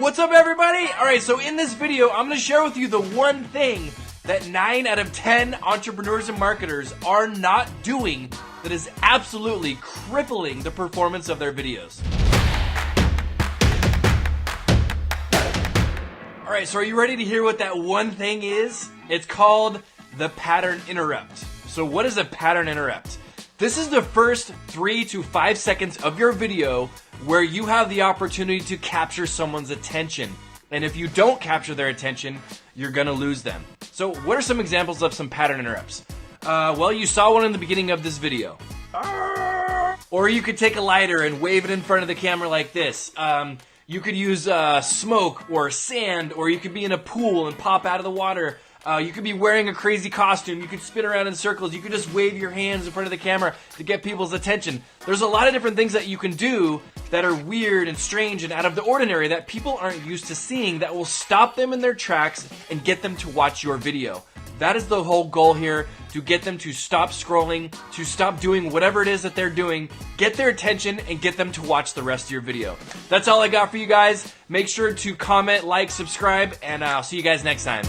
What's up, everybody? Alright, so in this video, I'm going to share with you the one thing that 9 out of 10 entrepreneurs and marketers are not doing that is absolutely crippling the performance of their videos. Alright, so are you ready to hear what that one thing is? It's called the pattern interrupt. So what is a pattern interrupt? This is the first 3 to 5 seconds of your video where you have the opportunity to capture someone's attention. And if you don't capture their attention, you're gonna lose them. So what are some examples of some pattern interrupts? Well, you saw one in the beginning of this video. Or you could take a lighter and wave it in front of the camera like this. You could use smoke or sand, or you could be in a pool and pop out of the water. You could be wearing a crazy costume. You could spin around in circles. You could just wave your hands in front of the camera to get people's attention. There's a lot of different things that you can do that are weird and strange and out of the ordinary that people aren't used to seeing that will stop them in their tracks and get them to watch your video. That is the whole goal here, to get them to stop scrolling, to stop doing whatever it is that they're doing, get their attention, and get them to watch the rest of your video. That's all I got for you guys. Make sure to comment, like, subscribe, and I'll see you guys next time.